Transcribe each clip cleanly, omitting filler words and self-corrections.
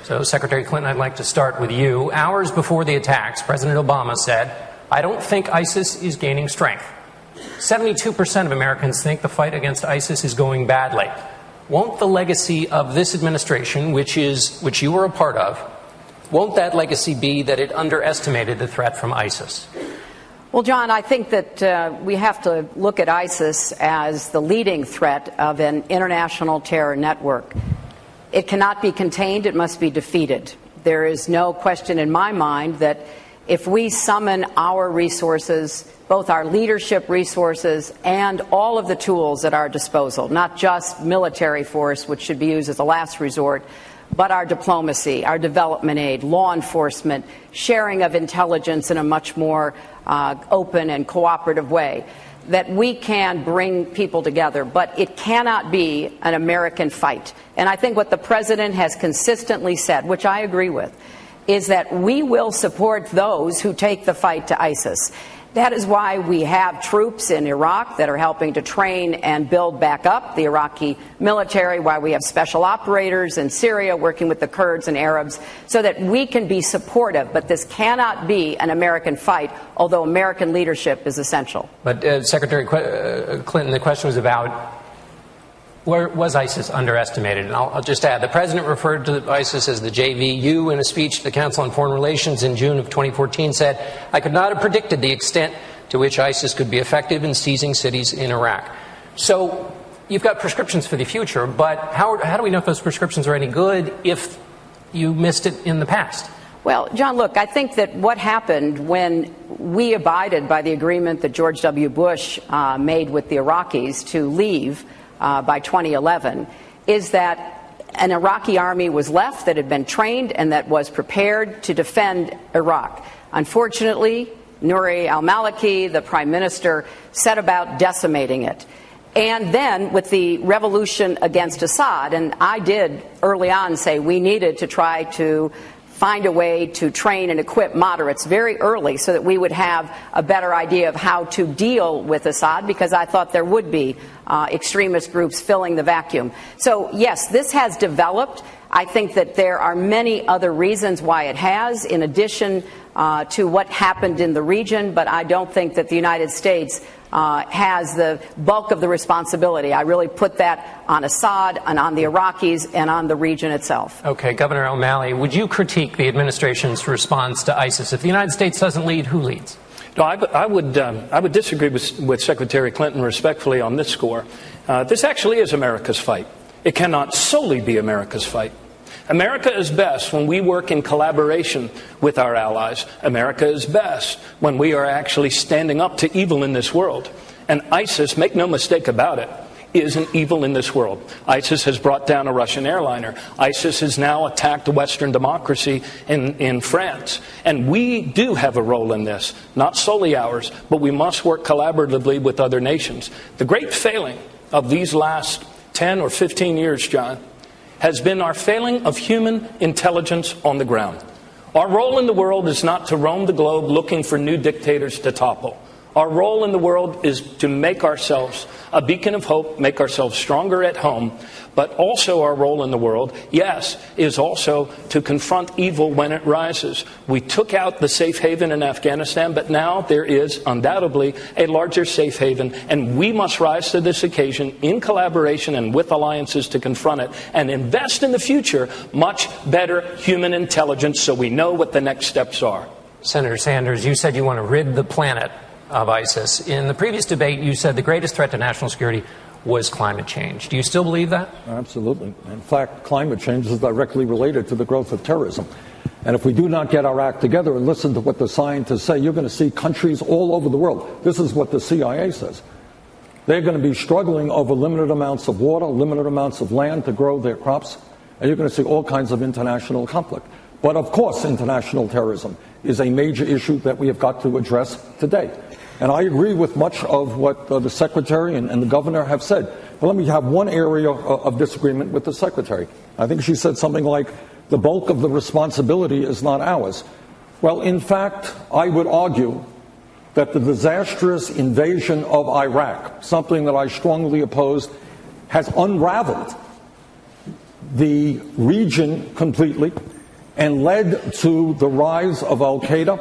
So, Secretary Clinton, I'd like to start with you. Hours before the attacks, President Obama said, "I don't think ISIS is gaining strength." 72% of Americans think the fight against ISIS is going badly. Won't the legacy of this administration, which you were a part of, won't that legacy be that it underestimated the threat from ISIS? Well, John, I think that we have to look at ISIS as the leading threat of an international terror network. It cannot be contained, it must be defeated. There is no question in my mind that if we summon our resources, both our leadership resources and all of the tools at our disposal, not just military force, which should be used as a last resort, but our diplomacy, our development aid, law enforcement, sharing of intelligence in a much more open and cooperative way, that we can bring people together, but it cannot be an American fight. And I think what the President has consistently said, which I agree with, is that we will support those who take the fight to ISIS. That is why we have troops in Iraq that are helping to train and build back up the Iraqi military, why we have special operators in Syria working with the Kurds and Arabs, so that we can be supportive. But this cannot be an American fight, although American leadership is essential. But Secretary Clinton, the question was about, where was ISIS underestimated? And I'll just add, the President referred to ISIS as the JV. You, in a speech to the Council on Foreign Relations in June of 2014, said, "I could not have predicted the extent to which ISIS could be effective in seizing cities in Iraq." So you've got prescriptions for the future, but how do we know if those prescriptions are any good if you missed it in the past? Well, John, look, I think that what happened when we abided by the agreement that George W. Bush made with the Iraqis to leave by 2011 is that an Iraqi army was left that had been trained and that was prepared to defend Iraq. Unfortunately, Nouri al-Maliki, the prime minister, set about decimating it. And then with the revolution against Assad, and I did early on say we needed to try to find a way to train and equip moderates very early so that we would have a better idea of how to deal with Assad, because I thought there would be extremist groups filling the vacuum. So, yes, this has developed. I think that there are many other reasons why it has, in addition to what happened in the region, but I don't think that the United States has the bulk of the responsibility. I really put that on Assad and on the Iraqis and on the region itself. Okay, Governor O'Malley, would you critique the administration's response to ISIS? If the United States doesn't lead, who leads? No, I would disagree with Secretary Clinton respectfully on this score. This actually is America's fight. It cannot solely be America's fight. America is best when we work in collaboration with our allies. America is best when we are actually standing up to evil in this world. And ISIS, make no mistake about it, is an evil in this world. ISIS has brought down a Russian airliner. ISIS has now attacked a Western democracy in France. And we do have a role in this, not solely ours, but we must work collaboratively with other nations. The great failing of these last 10 or 15 years, John, has been our failing of human intelligence on the ground. Our role in the world is not to roam the globe looking for new dictators to topple. Our role in the world is to make ourselves a beacon of hope, make ourselves stronger at home, but also our role in the world, yes, is also to confront evil when it rises. We took out the safe haven in Afghanistan, but now there is undoubtedly a larger safe haven, and we must rise to this occasion in collaboration and with alliances to confront it and invest in the future much better human intelligence so we know what the next steps are. Senator Sanders, you said you want to rid the planet of ISIS. In the previous debate, you said the greatest threat to national security was climate change. Do you still believe that? Absolutely. In fact, climate change is directly related to the growth of terrorism. And if we do not get our act together and listen to what the scientists say, you're going to see countries all over the world. This is what the CIA says. They're going to be struggling over limited amounts of water, limited amounts of land to grow their crops, and you're going to see all kinds of international conflict. But of course, international terrorism is a major issue that we have got to address today. And I agree with much of what the Secretary and the Governor have said. But let me have one area of disagreement with the Secretary. I think she said something like, the bulk of the responsibility is not ours. Well, in fact, I would argue that the disastrous invasion of Iraq, something that I strongly opposed, has unraveled the region completely. and led to the rise of al-Qaeda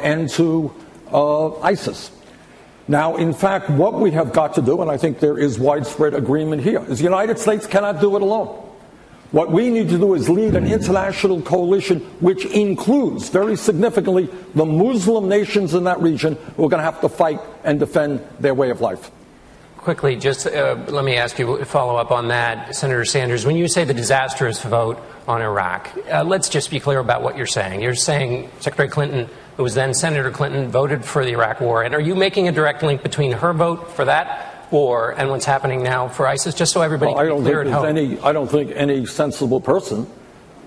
and to ISIS. Now, in fact, what we have got to do, and I think there is widespread agreement here, is the United States cannot do it alone. What we need to do is lead an international coalition which includes, very significantly, the Muslim nations in that region who are going to have to fight and defend their way of life. Quickly, just let me ask you a follow-up on that, Senator Sanders. When you say the disastrous vote on Iraq, let's just be clear about what you're saying. You're saying Secretary Clinton, who was then Senator Clinton, voted for the Iraq war. And are you making a direct link between her vote for that war and what's happening now for ISIS, just so everybody can be clear at home? I don't think any sensible person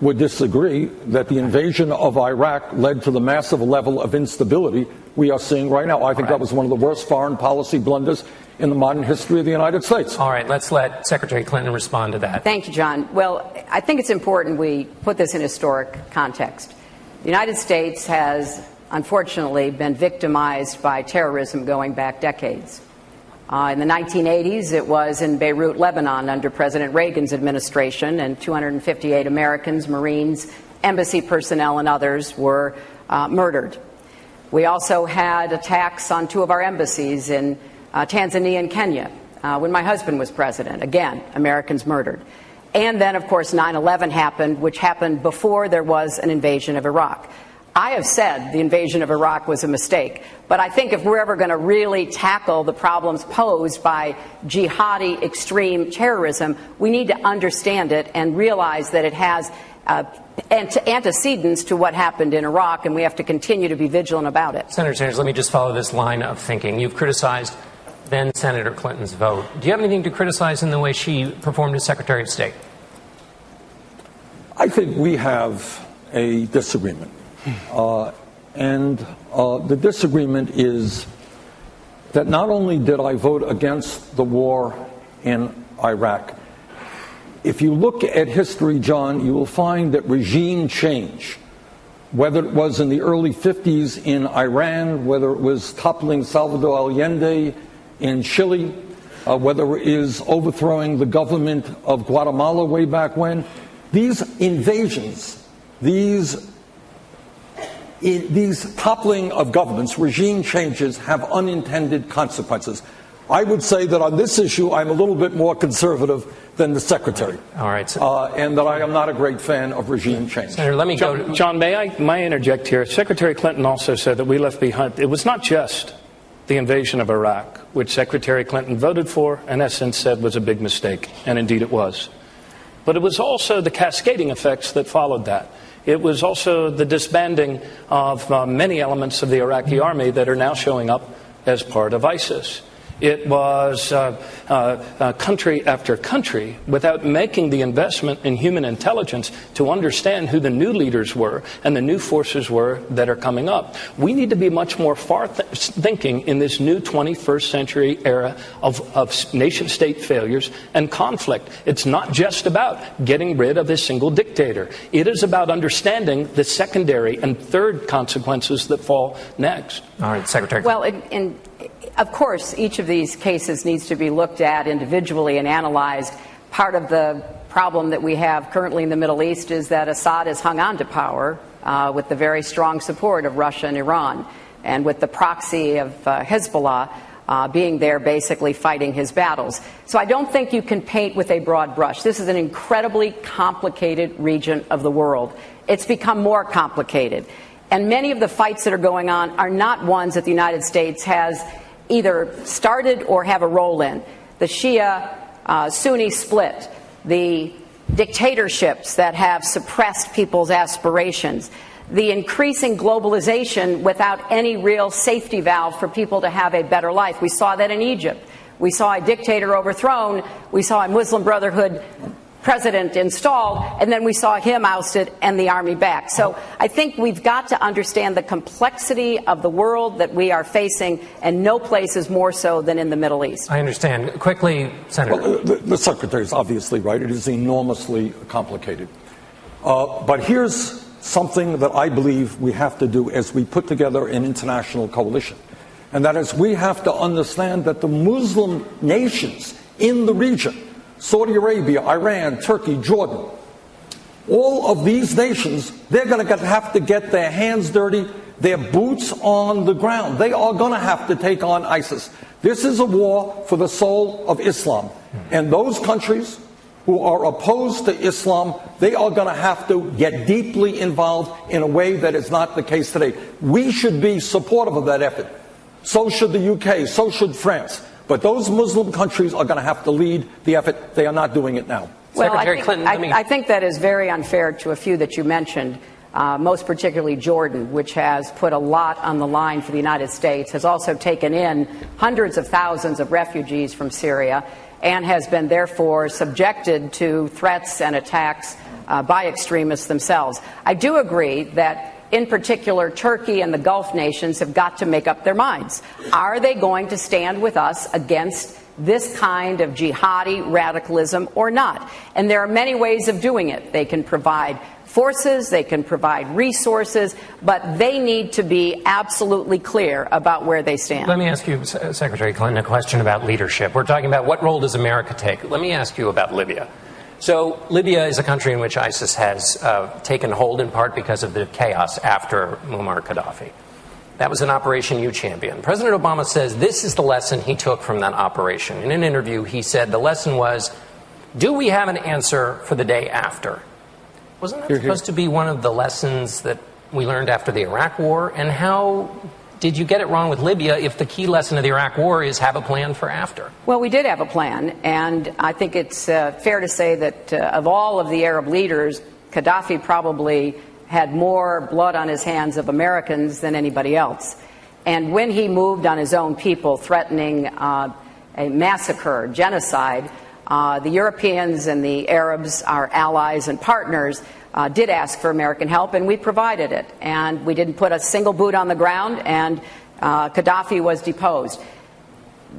would disagree that the invasion of Iraq led to the massive level of instability we are seeing right now. I think that was one of the worst foreign policy blunders in the modern history of the United States. All right, let's let Secretary Clinton respond to that. Thank you, John. Well, I think it's important we put this in historic context. The United States has, unfortunately, been victimized by terrorism going back decades. In the 1980s, it was in Beirut, Lebanon, under President Reagan's administration, and 258 Americans, Marines, embassy personnel, and others were murdered. We also had attacks on two of our embassies in Tanzania and Kenya when my husband was president. Again, Americans murdered. And then, of course, 9/11 happened, which happened before there was an invasion of Iraq. I have said the invasion of Iraq was a mistake, but I think if we're ever going to really tackle the problems posed by jihadi extreme terrorism, we need to understand it and realize that it has antecedents to what happened in Iraq, and we have to continue to be vigilant about it. Senator Sanders, let me just follow this line of thinking. You've criticized then Senator Clinton's vote. Do you have anything to criticize in the way she performed as Secretary of State? I think we have a disagreement. The disagreement is that not only did I vote against the war in Iraq, if you look at history, John, you will find that regime change, whether it was in the early 50s in Iran, whether it was toppling Salvador Allende in Chile, whether it is overthrowing the government of Guatemala way back when, these invasions, these toppling of governments, regime changes, have unintended consequences. I would say that on this issue, I'm a little bit more conservative than the Secretary. All right. And that I am not a great fan of regime change. Senator, let me John, may I interject here? Secretary Clinton also said that we left behind, it was not just the invasion of Iraq, which Secretary Clinton voted for and has since said was a big mistake, and indeed it was. But it was also the cascading effects that followed that. It was also the disbanding of many elements of the Iraqi army that are now showing up as part of ISIS. It was country after country without making the investment in human intelligence to understand who the new leaders were and the new forces were that are coming up. We need to be much more thinking in this new 21st century era of nation-state failures and conflict. It's not just about getting rid of a single dictator. It is about understanding the secondary and third consequences that fall next. All right, Secretary. Well, of course, each of these cases needs to be looked at individually and analyzed. Part of the problem that we have currently in the Middle East is that Assad has hung on to power with the very strong support of Russia and Iran, and with the proxy of Hezbollah being there basically fighting his battles. So I don't think you can paint with a broad brush. This is an incredibly complicated region of the world. It's become more complicated. And many of the fights that are going on are not ones that the United States has either started or have a role in. The Shia-Sunni split, the dictatorships that have suppressed people's aspirations, the increasing globalization without any real safety valve for people to have a better life. We saw that in Egypt. We saw a dictator overthrown. We saw a Muslim Brotherhood president installed, and then we saw him ousted and the army back. So I think we've got to understand the complexity of the world that we are facing, and no place is more so than in the Middle East. I understand. Quickly, Senator. Well, the Secretary is obviously right. It is enormously complicated. But here's something that I believe we have to do as we put together an international coalition. And that is, we have to understand that the Muslim nations in the region, Saudi Arabia, Iran, Turkey, Jordan, All of these nations, they're going to have to get their hands dirty, their boots on the ground. They are going to have to take on ISIS. This is a war for the soul of Islam. And those countries who are opposed to Islam, they are going to have to get deeply involved in a way that is not the case today. We should be supportive of that effort. So should the UK, so should France. But those Muslim countries are going to have to lead the effort. They are not doing it now. Well, Secretary Clinton, I think that is very unfair to a few that you mentioned, most particularly Jordan, which has put a lot on the line for the United States, has also taken in hundreds of thousands of refugees from Syria, and has been therefore subjected to threats and attacks by extremists themselves. I do agree that, in particular, Turkey and the Gulf nations have got to make up their minds. Are they going to stand with us against this kind of jihadi radicalism or not? And there are many ways of doing it. They can provide forces, they can provide resources, but they need to be absolutely clear about where they stand. Let me ask you, Secretary Clinton, a question about leadership. We're talking about what role does America take. Let me ask you about Libya. So Libya is a country in which ISIS has taken hold, in part because of the chaos after Muammar Gaddafi. That was an operation you championed. President Obama says this is the lesson he took from that operation. In an interview, he said the lesson was, do we have an answer for the day after? Wasn't that supposed to be one of the lessons that we learned after the Iraq War? And how did you get it wrong with Libya if the key lesson of the Iraq War is have a plan for after? Well, we did have a plan, and I think it's fair to say that of all of the Arab leaders, Gaddafi probably had more blood on his hands of Americans than anybody else. And when he moved on his own people, threatening a massacre, genocide, the Europeans and the Arabs, our allies and partners, did ask for American help, and we provided it. And we didn't put a single boot on the ground, and Gaddafi was deposed.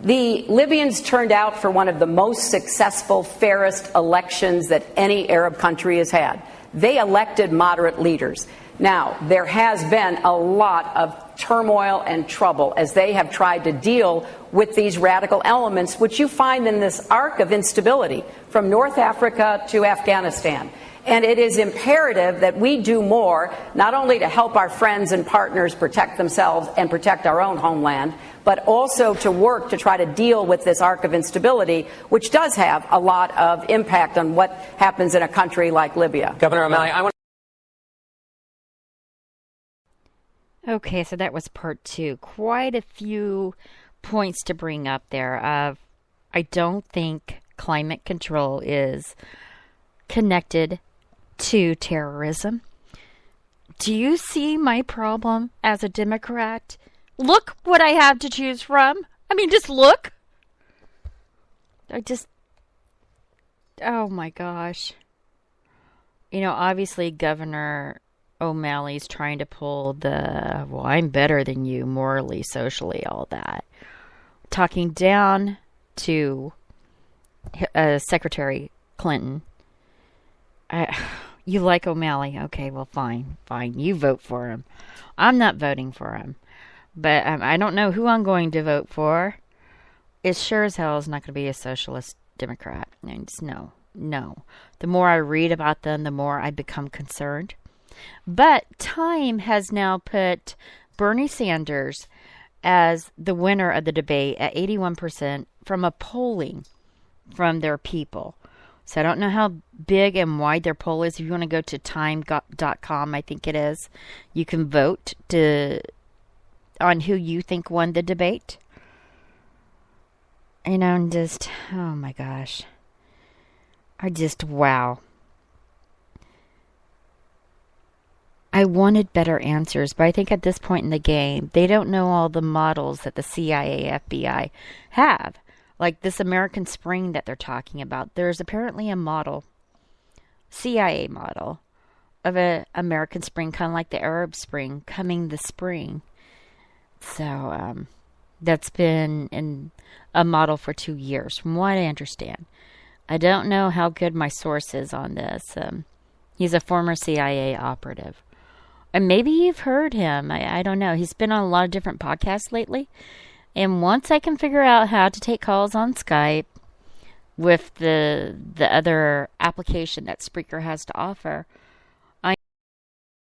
The Libyans turned out for one of the most successful, fairest elections that any Arab country has had. They elected moderate leaders. Now, there has been a lot of turmoil and trouble as they have tried to deal with these radical elements, which you find in this arc of instability from North Africa to Afghanistan. And it is imperative that we do more, not only to help our friends and partners protect themselves and protect our own homeland, but also to work to try to deal with this arc of instability, which does have a lot of impact on what happens in a country like Libya. Governor O'Malley, I want Okay, so that was part two. Quite a few points to bring up there. I don't think climate control is connected to terrorism. Do you see my problem as a Democrat? Look what I have to choose from. I mean, just look. Oh my gosh. You know, obviously Governor O'Malley's trying to pull the, well, I'm better than you morally, socially, all that. Talking down to Secretary Clinton. You like O'Malley? Okay, well, fine. You vote for him. I'm not voting for him. But I don't know who I'm going to vote for. It sure as hell is not going to be a socialist Democrat. No. The more I read about them, the more I become concerned. But Time has now put Bernie Sanders as the winner of the debate at 81% from a polling from their people. So I don't know how big and wide their poll is. If you want to go to time.com, I think it is, you can vote on who you think won the debate. You know, and just, oh my gosh. Wow. I wanted better answers, but I think at this point in the game, they don't know all the models that the CIA, FBI have. Like this American Spring that they're talking about. There's apparently a model, CIA model, of an American Spring, kind of like the Arab Spring, coming this spring. So that's been a model for 2 years, from what I understand. I don't know how good my source is on this. He's a former CIA operative. And maybe you've heard him. I don't know. He's been on a lot of different podcasts lately. And once I can figure out how to take calls on Skype, with the other application that Spreaker has to offer,